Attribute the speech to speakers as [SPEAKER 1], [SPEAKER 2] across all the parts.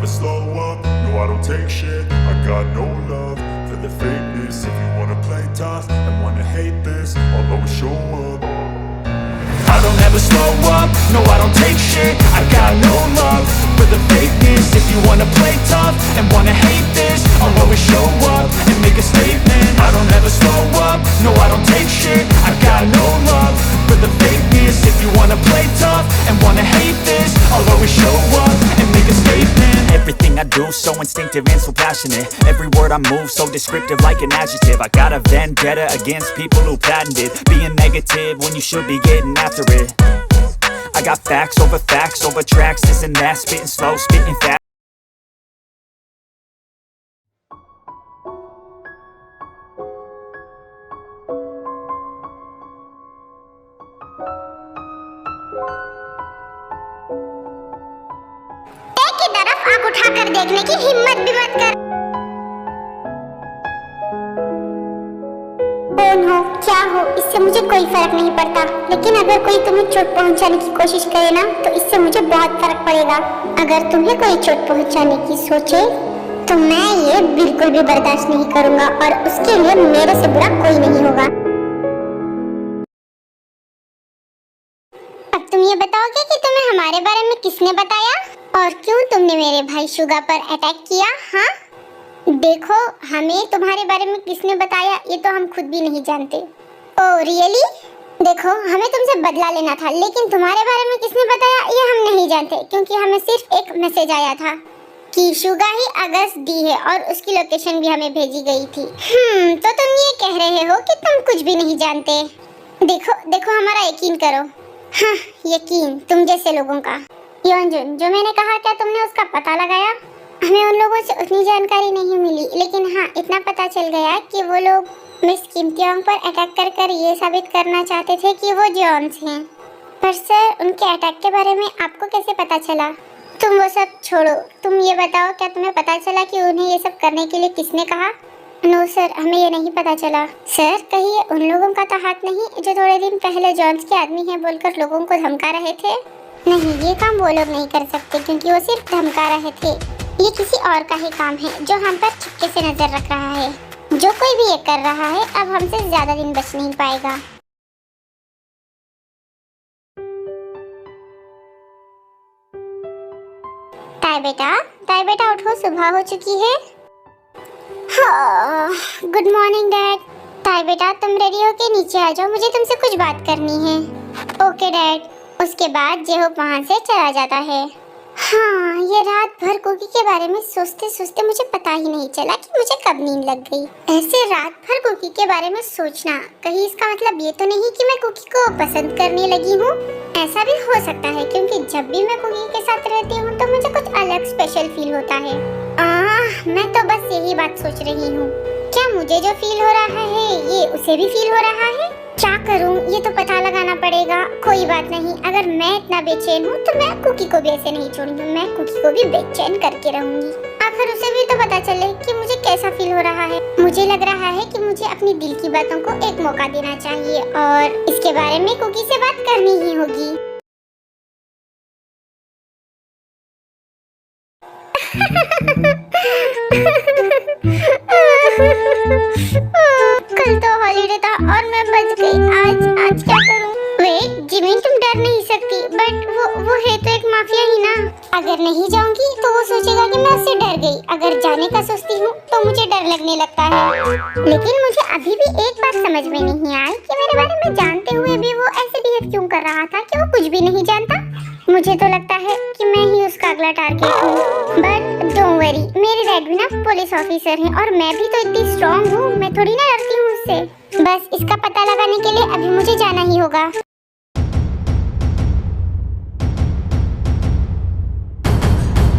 [SPEAKER 1] never slow up, no I don't take shit. I got no love for the fakeness. If you wanna play tough and wanna hate this, I'll always show up. I don't ever slow up, no I don't take shit. I got no love for the fakeness. If you wanna play tough and wanna hate this, I'll always show up and make a statement. I don't ever slow up, no I don't take shit. I got no love for the fakeness. If you wanna play tough and wanna hate this, I'll always show up and make a statement. Everything I do so instinctive and so passionate. Every word I move so descriptive like an adjective. I got a vendetta against people who patented being negative when you should be getting after it. I got facts over tracks, this and that, spitting slow, spitting fast.
[SPEAKER 2] एक ही तरफ आंख उठाकर देखने की हिम्मत भी मत कर। कौन हो, क्या हो, इससे मुझे कोई फर्क नहीं पड़ता, लेकिन अगर कोई तुम्हें चोट पहुंचाने की कोशिश करे ना, तो इससे मुझे बहुत फर्क पड़ेगा। अगर तुम्हें कोई चोट पहुंचाने की सोचे तो मैं ये बिल्कुल भी बर्दाश्त नहीं करूंगा, और उसके लिए मेरे से बुरा कोई नहीं होगा। अब तुम ये बताओगे कि तुम्हें हमारे बारे में किसने बताया, और क्यों तुमने मेरे भाई शुगा पर अटैक किया? हाँ, देखो, हमें तुम्हारे बारे में किसने बताया ये तो हम खुद भी नहीं जानते। Oh really? देखो, हमें तुमसे बदला लेना था, लेकिन तुम्हारे बारे में किसने बताया ये हम नहीं जानते, क्योंकि हमें सिर्फ एक मैसेज आया था कि शुगा ही अगस्त डी है, और उसकी लोकेशन भी हमें भेजी गई थी। तो तुम ये कह रहे हो कि तुम कुछ भी नहीं जानते। देखो देखो, हमारा यकीन करो। हाँ, यकीन तुम जैसे लोगों का। योंजुन, जो मैंने कहा, क्या तुमने उसका पता लगाया? हमें उन लोगों से उतनी जानकारी नहीं मिली, लेकिन हाँ, इतना पता चल गया कि वो लोग मिस किम त्योंग पर अटैक कर ये साबित करना चाहते थे कि वो जॉन्स हैं। पर सर, उनके अटैक के बारे में आपको कैसे पता चला? तुम वो सब छोड़ो, तुम ये बताओ, क्या तुम्हें पता चला कि उन्हें ये सब करने के लिए किसने कहा? नो सर, हमें ये नहीं पता चला। सर, कहीं उन लोगों का तो हाथ नहीं जो थोड़े दिन पहले जॉन्स के आदमी हैं बोलकर लोगों को धमका रहे थे? नहीं, ये काम वो लोग नहीं कर सकते, क्योंकि वो सिर्फ धमका रहे थे। ये किसी और का ही काम है जो हम पर चुपके से नजर रख रहा है। जो कोई भी ये कर रहा है, अब हमसे ज्यादा दिन बच नहीं पाएगा। ताई बेटा उठो, सुबह हो चुकी है। Good morning dad. ताई बेटा, तुम रेडी होके नीचे आ जाओ, मुझे तुमसे कुछ बात करनी है। Okay dad. उसके बाद जेहोक वहाँ से चला जाता है। हाँ, ये रात भर कुकी के बारे में सोचते सोचते मुझे पता ही नहीं चला कि मुझे कब नींद लग गई। ऐसे रात भर कुकी के बारे में सोचना, कहीं इसका मतलब ये तो नहीं कि मैं कुकी को पसंद करने लगी हूँ? ऐसा भी हो सकता है, क्योंकि जब भी मैं कुकी के साथ रहती हूँ तो मुझे कुछ अलग स्पेशल फील होता है। मैं तो बस यही बात सोच रही हूँ, क्या मुझे जो फील हो रहा है ये उसे भी फील हो रहा है? क्या करूं, ये तो पता लगाना पड़ेगा। कोई बात नहीं, अगर मैं इतना बेचैन हूँ तो मैं कुकी को भी ऐसे नहीं छोड़ूंगी, मैं कुकी को भी बेचैन करके रहूंगी। आखिर उसे भी तो पता चले कि मुझे कैसा फील हो रहा है। मुझे लग रहा है कि मुझे अपनी दिल की बातों को एक मौका देना चाहिए, और इसके बारे में कुकी से बात करनी ही होगी। कल तो हॉलीडे था और मैं बच गई। आज क्या करूं? वेट जिमिन, तुम डर नहीं सकती, बट वो है तो एक माफिया ही ना। अगर नहीं जाऊंगी तो वो सोचेगा कि मैं उससे डर गई। अगर जाने का सोचती हूँ तो मुझे डर लगने लगता है। लेकिन मुझे अभी भी एक बात समझ में नहीं आई कि मेरे बारे में जानते हुए भी वो ऐसे बिहेव क्यों कर रहा था कि वो कुछ भी नहीं जानता। मुझे तो लगता है कि मैं ही उसका अगला टारगेट हूँ। बट डोंट वरी, मेरे डैड भी ना पुलिस ऑफिसर हैं, और मैं भी तो इतनी स्ट्रॉन्ग हूँ, मैं थोड़ी ना डरती हूँ उससे। बस इसका पता लगाने के लिए अभी मुझे जाना ही होगा।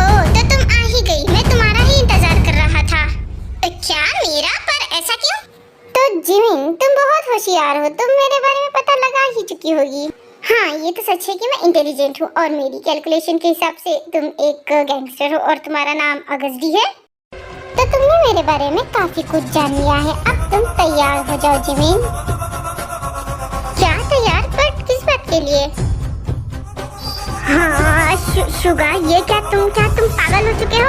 [SPEAKER 2] ओह, तो तुम आ ही गई, मैं तुम्हारा ही इंतजार कर रहा था। क्या मेरा? पर ऐसा क्यों? तो जिमिन, तुम बहुत होशियार हो, तुम मेरे बारे में पता लगा ही चुकी होगी। हाँ, ये तो सच है कि मैं इंटेलिजेंट हूँ, और मेरी कैलकुलेशन के हिसाब से तुम एक गैंगस्टर हो और तुम्हारा नाम अगस्त डी है। तो तुमने मेरे बारे में काफी कुछ जान लिया है। अब तुम तैयार हो जाओ जिमिन। क्या तैयार? बट किस बात के लिए? हाँ शुगा, ये क्या तुम पागल हो चुके हो?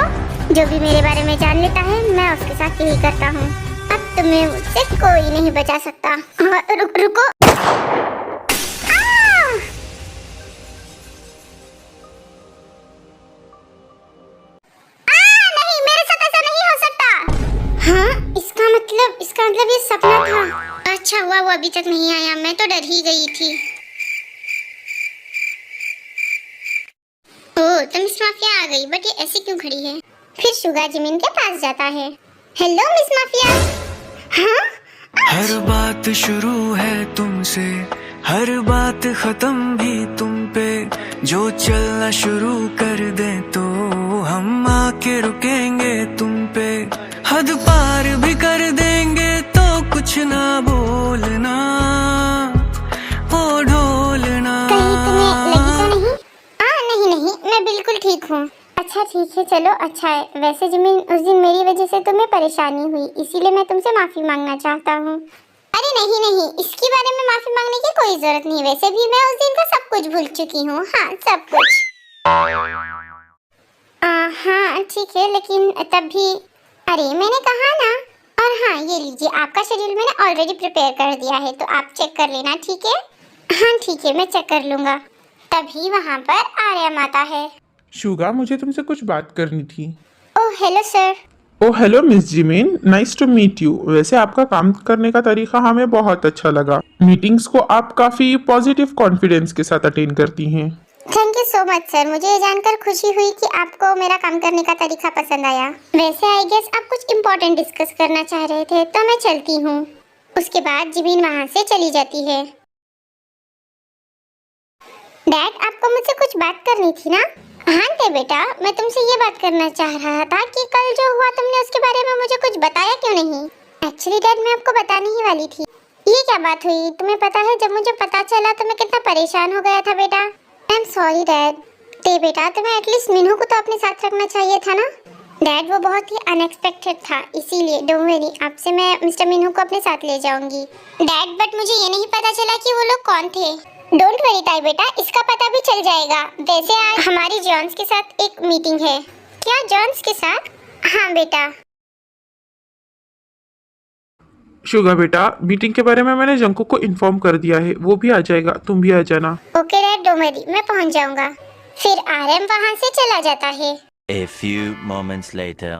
[SPEAKER 2] जो भी मेरे बारे में जान लेता है मैं उसके साथ यही करता हूँ। अब तुम्हें मुझसे कोई नहीं बचा सकता। रुको। नहीं, मेरे साथ ऐसा नहीं हो सकता। हाँ, इसका मतलब ये सपना था। अच्छा हुआ वो अभी तक नहीं आया, मैं तो डर ही गई थी। ओह, तुम मिस माफिया आ गई, बट ये ऐसी क्यों खड़ी है? फिर शुगा जिमिन के पास जाता है। Hello miss mafia. हाँ?
[SPEAKER 3] हर बात शुरू है तुमसे, हर बात खत्म भी तुम पे। जो चलना शुरू कर दे तो हम आके रुकेंगे तुम पे। हद पार भी कर देंगे तो कुछ ना बोलना, ओ ढोलना।
[SPEAKER 2] कहीं तुम्हें लगी तो नहीं? नहीं, मैं बिल्कुल ठीक हूँ। अच्छा ठीक है, चलो अच्छा है। वैसे जिमिन, उस दिन मेरी वजह से तुम्हें परेशानी हुई, इसीलिए मैं तुमसे माफी मांगना चाहता हूँ। अरे नहीं, इसके बारे में माफी मांगने की कोई जरूरत नहीं। वैसे भी मैं उस दिन का सब कुछ भूल चुकी हूँ। हाँ, सब कुछ। हाँ ठीक है, लेकिन तब भी अरे मैंने कहा ना। और हाँ, ये लीजिए, आपका शेड्यूल मैंने ऑलरेडी प्रिपेयर कर दिया है, तो आप चेक कर लेना, ठीक है? हाँ ठीक है, मैं चेक कर लूँगा। तभी वहाँ पर आर्यम आता है।
[SPEAKER 4] शुगा, मुझे तुमसे कुछ बात करनी थी।
[SPEAKER 2] Oh hello sir.
[SPEAKER 4] Oh hello miss Jimin, nice to meet you. वैसे आपका काम करने का तरीका हमें बहुत अच्छा लगा। मीटिंग्स को आप काफी पॉजिटिव कॉन्फिडेंस के साथ अटेंड करती हैं।
[SPEAKER 2] Thank you so much sir, मुझे ये जानकर खुशी हुई कि आपको मेरा काम करने का तरीका पसंद आया। वैसे आई गेस आप कुछ इम्पोर्टेंट डिस्कस करना चाह रहे थे, तो मैं चलती हूँ। उसके बाद जिमिन वहाँ से चली जाती है। डैड, आपको मुझसे कुछ बात करनी थी ना? हाँ ते बेटा, मैं तुमसे ये बात करना चाह रहा था कि कल जो हुआ तुमने उसके बारे में मुझे कुछ बताया क्यों नहीं? एक्चुअली डैड, मैं आपको बताने ही वाली थी। ये क्या बात हुई? तुम्हें पता है जब मुझे पता चला तो मैं कितना परेशान हो गया था बेटा। I am sorry dad. ते बेटा, तुम्हें एटलीस्ट मिनू को तो अपने साथ रखना चाहिए था ना? डैड, वो बहुत ही अनएक्सपेक्टेड था, इसीलिए डोंट वरी, आपसे मैं मिस्टर मिनू को अपने साथ ले जाऊंगी। डैड, बट मुझे ये नहीं पता चला कि वो लोग कौन थे। डोंट वरी ताई बेटा, इसका पता भी चल जाएगा। वैसे आज हमारी जॉन्स के साथ एक मीटिंग है। क्या जॉन्स के साथ? हाँ बेटा।
[SPEAKER 4] शुगा बेटा, मीटिंग के बारे में मैंने जंकू को इन्फॉर्म कर दिया है, वो भी आ जाएगा, तुम भी आ जाना।
[SPEAKER 2] ओके डैड, डोंट वरी, मैं पहुंच जाऊंगा। फिर आरएम वहां से चला जाता है।
[SPEAKER 5] A few moments later.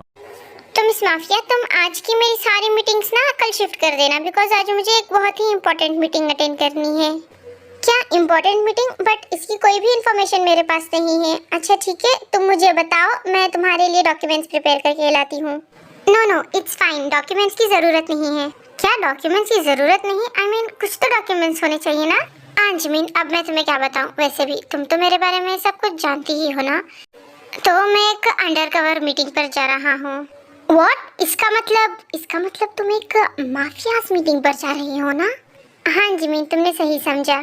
[SPEAKER 2] तो मिस माफिया, तुम आज की मेरी सारी मीटिंग्स ना कल शिफ्ट कर देना, बिकॉज आज मुझे एक बहुत ही इम्पोर्टेंट मीटिंग अटेंड करनी है। क्या इम्पोर्टेंट मीटिंग? बट इसकी कोई भी इंफॉर्मेशन मेरे पास नहीं है। अच्छा ठीक है, तुम मुझे बताओ, मैं तुम्हारे लिए डॉक्यूमेंट्स प्रिपेयर करके लाती हूँ। नो, इट्स फाइन, डॉक्यूमेंट्स की जरूरत नहीं है। क्या डॉक्यूमेंट्स की जरूरत नहीं? आई मीन कुछ तो डॉक्यूमेंट्स होने चाहिए ना? हाँ जिमिन, अब मैं तुम्हें क्या बताऊँ, वैसे भी तुम तो मेरे बारे में सब कुछ जानती ही हो ना। तो मैं एक अंडरकवर मीटिंग पर जा रहा हूँ। व्हाट? इसका मतलब तुम एक माफियाज मीटिंग पर जा रही हो ना? हाँ जिमिन, तुमने सही समझा।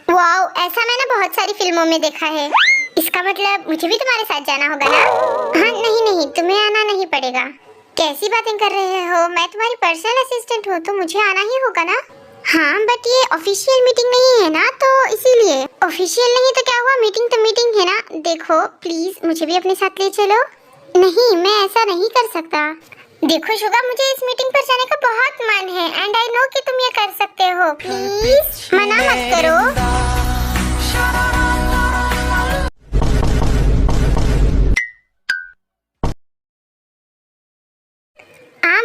[SPEAKER 2] वाओ, ऐसा मैंने बहुत सारी फिल्मों में देखा है। इसका मतलब मुझे भी तुम्हारे साथ जाना होगा ना? हाँ नहीं, तुम्हें आना नहीं पड़ेगा। कैसी बातें कर रहे हो? मैं तुम्हारी पर्सनल असिस्टेंट हूँ, तो मुझे आना ही होगा ना? हाँ, बट ये ऑफिशियल मीटिंग नहीं है ना, तो इसीलिए। ऑफिशियल नहीं तो क्या हुआ, मीटिंग तो मीटिंग है ना। देखो प्लीज, मुझे भी अपने साथ ले चलो। नहीं, मैं ऐसा नहीं कर सकता। देखो शुगा, मुझे इस मीटिंग पर जाने का बहुत मन है, एंड आई नो कि तुम ये कर सकते हो। प्लीज मना मत करो।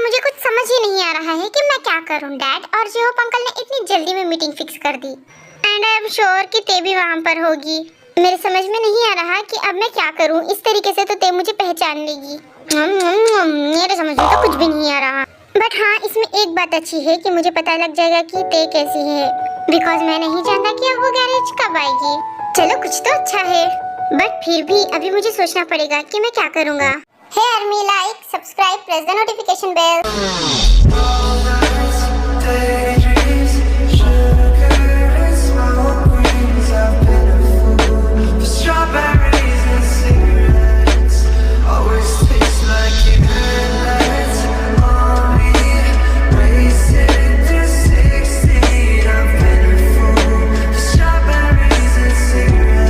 [SPEAKER 2] मुझे कुछ समझ ही नहीं आ रहा है कि मैं क्या करूं। डैड और जेहोप अंकल ने इतनी जल्दी में मीटिंग फिक्स कर दी, एंड आई एम श्योर कि ते भी वहां पर होगी। मेरे समझ में नहीं आ रहा कि अब मैं क्या करूं। इस तरीके से तो ते मुझे पहचान लेगी। मेरे समझ में तो कुछ भी नहीं आ रहा। बट हाँ, इसमें एक बात अच्छी है कि मुझे पता लग जाएगा कि ते कैसी है, बिकॉज मैं नहीं जानता कि अब वो गैरेज कब आएगी। चलो, कुछ तो अच्छा है, बट फिर भी अभी मुझे सोचना पड़ेगा कि मैं क्या करूँगा। Hey Army, like, subscribe, press the notification bell.